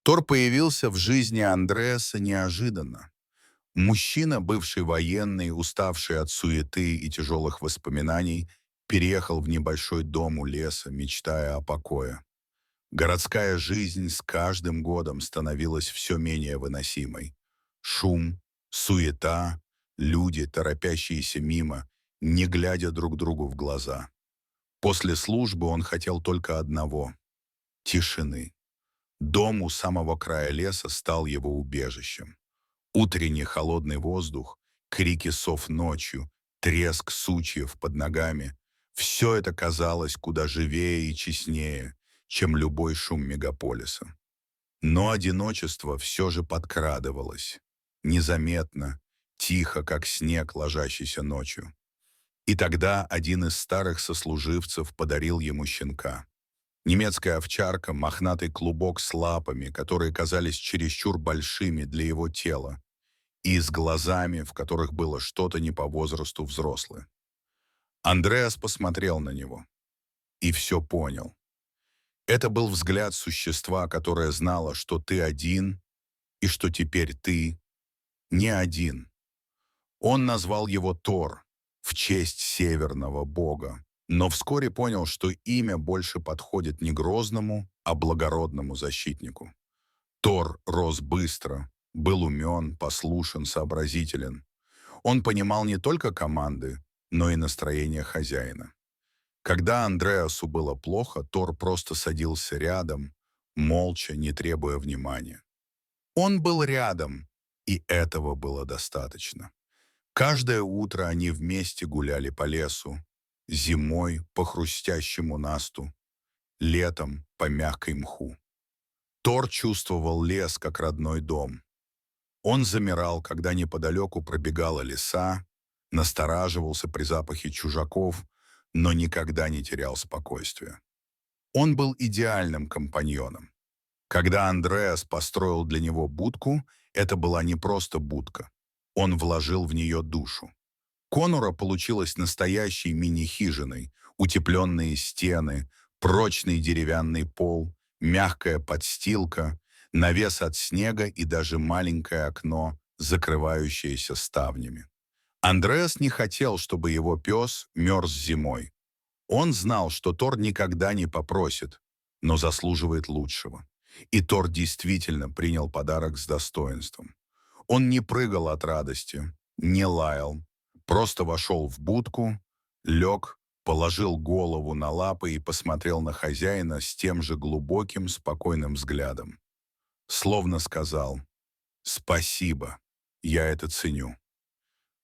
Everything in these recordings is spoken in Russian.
Тор появился в жизни Андреаса неожиданно. Мужчина, бывший военный, уставший от суеты и тяжелых воспоминаний, переехал в небольшой дом у леса, мечтая о покое. Городская жизнь с каждым годом становилась все менее выносимой. Шум, суета, люди, торопящиеся мимо, не глядя друг другу в глаза. После службы он хотел только одного — тишины. Дом у самого края леса стал его убежищем. Утренний холодный воздух, крики сов ночью, треск сучьев под ногами — все это казалось куда живее и честнее, чем любой шум мегаполиса. Но одиночество все же подкрадывалось. Незаметно, тихо, как снег, ложащийся ночью. И тогда один из старых сослуживцев подарил ему щенка. Немецкая овчарка — мохнатый клубок с лапами, которые казались чересчур большими для его тела, и с глазами, в которых было что-то не по возрасту взрослое. Андреас посмотрел на него и все понял. Это был взгляд существа, которое знало, что ты один и что теперь ты не один. Он назвал его Тор в честь северного бога, но вскоре понял, что имя больше подходит не грозному, а благородному защитнику. Тор рос быстро, был умен, послушен, сообразителен. Он понимал не только команды, но и настроение хозяина. Когда Андреасу было плохо, Тор просто садился рядом, молча, не требуя внимания. Он был рядом, и этого было достаточно. Каждое утро они вместе гуляли по лесу, зимой по хрустящему насту, летом по мягкой мху. Тор чувствовал лес как родной дом. Он замирал, когда неподалеку пробегала лиса, настораживался при запахе чужаков, но никогда не терял спокойствия. Он был идеальным компаньоном. Когда Андреас построил для него будку, это была не просто будка. Он вложил в нее душу. Конура получилась настоящей мини-хижиной: утепленные стены, прочный деревянный пол, мягкая подстилка, навес от снега и даже маленькое окно, закрывающееся ставнями. Андреас не хотел, чтобы его пес мерз зимой. Он знал, что Тор никогда не попросит, но заслуживает лучшего. И Тор действительно принял подарок с достоинством. Он не прыгал от радости, не лаял, просто вошел в будку, лег, положил голову на лапы и посмотрел на хозяина с тем же глубоким, спокойным взглядом. Словно сказал: «Спасибо, я это ценю».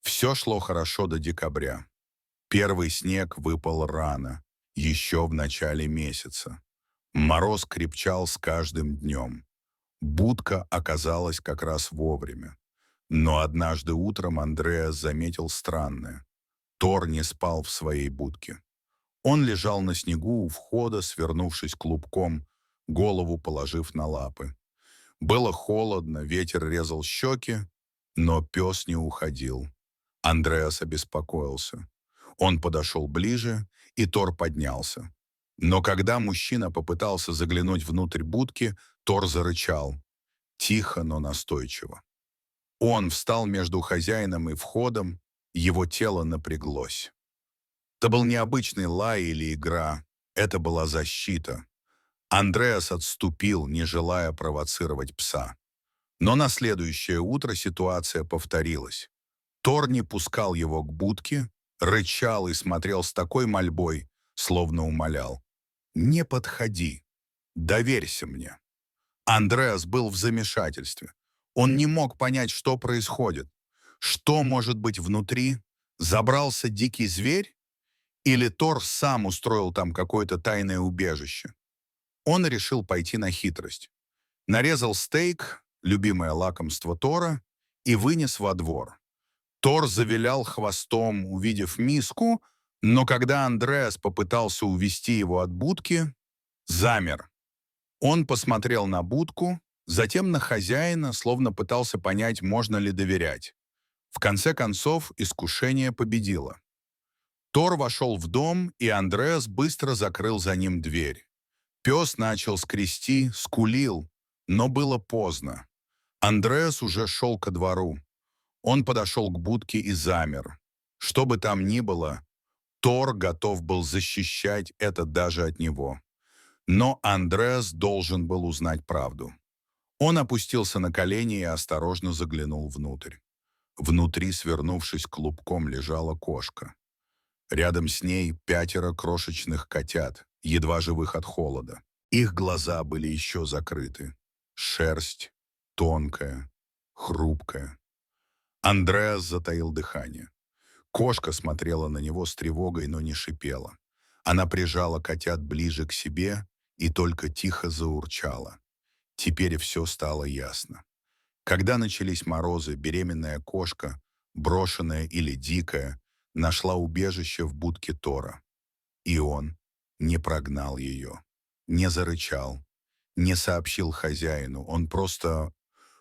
Все шло хорошо до декабря. Первый снег выпал рано, еще в начале месяца. Мороз крепчал с каждым днем. Будка оказалась как раз вовремя. Но однажды утром Андреас заметил странное. Тор не спал в своей будке. Он лежал на снегу у входа, свернувшись клубком, голову положив на лапы. Было холодно, ветер резал щеки, но пес не уходил. Андреас обеспокоился. Он подошел ближе, и Тор поднялся. Но когда мужчина попытался заглянуть внутрь будки, Тор зарычал. Тихо, но настойчиво. Он встал между хозяином и входом, его тело напряглось. Это был не обычный лай или игра, это была защита. Андреас отступил, не желая провоцировать пса. Но на следующее утро ситуация повторилась. Тор не пускал его к будке, рычал и смотрел с такой мольбой, словно умолял: «Не подходи, доверься мне». Андреас был в замешательстве. Он не мог понять, что происходит. Что может быть внутри? Забрался дикий зверь? Или Тор сам устроил там какое-то тайное убежище? Он решил пойти на хитрость. Нарезал стейк, любимое лакомство Тора, и вынес во двор. Тор завилял хвостом, увидев миску, но когда Андреас попытался увести его от будки, замер. Он посмотрел на будку, затем на хозяина, словно пытался понять, можно ли доверять. В конце концов, искушение победило. Тор вошел в дом, и Андреас быстро закрыл за ним дверь. Пес начал скрести, скулил, Но было поздно. Андреас уже шел ко двору. Он подошел к будке и замер. Что бы там ни было, Тор готов был защищать это даже от него. Но Андреас должен был узнать правду. Он опустился на колени и осторожно заглянул внутрь. Внутри, свернувшись клубком, лежала кошка. Рядом с ней 5 крошечных котят, едва живых от холода. Их глаза были еще закрыты. Шерсть тонкая, хрупкая. Андреас затаил дыхание. Кошка смотрела на него с тревогой, но не шипела. Она прижала котят ближе к себе и только тихо заурчала. Теперь все стало ясно. Когда начались морозы, беременная кошка, брошенная или дикая, нашла убежище в будке Тора. И он не прогнал ее, не зарычал, не сообщил хозяину, он просто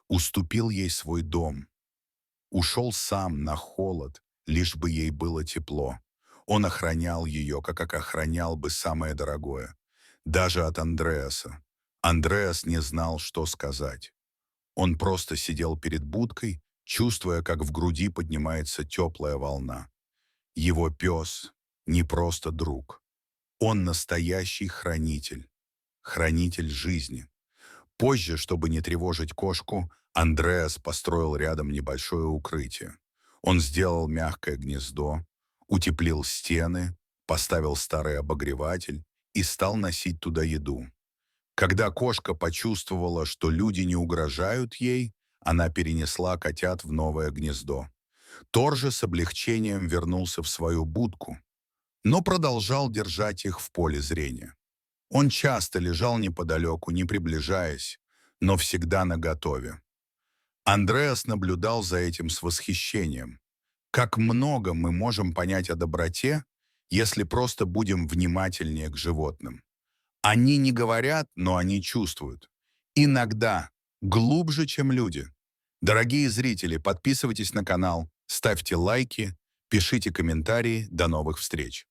уступил ей свой дом. Ушел сам на холод, лишь бы ей было тепло. Он охранял ее, как охранял бы самое дорогое. Даже от Андреаса. Андреас не знал, что сказать. Он просто сидел перед будкой, чувствуя, как в груди поднимается теплая волна. Его пес не просто друг. Он настоящий хранитель. Хранитель жизни. Позже, чтобы не тревожить кошку, Андреас построил рядом небольшое укрытие. Он сделал мягкое гнездо, утеплил стены, поставил старый обогреватель и стал носить туда еду. Когда кошка почувствовала, что люди не угрожают ей, она перенесла котят в новое гнездо. Тор же с облегчением вернулся в свою будку, но продолжал держать их в поле зрения. Он часто лежал неподалеку, не приближаясь, но всегда наготове. Андреас наблюдал за этим с восхищением. Как много мы можем понять о доброте, если просто будем внимательнее к животным. Они не говорят, но они чувствуют. Иногда глубже, чем люди. Дорогие зрители, подписывайтесь на канал, ставьте лайки, пишите комментарии. До новых встреч!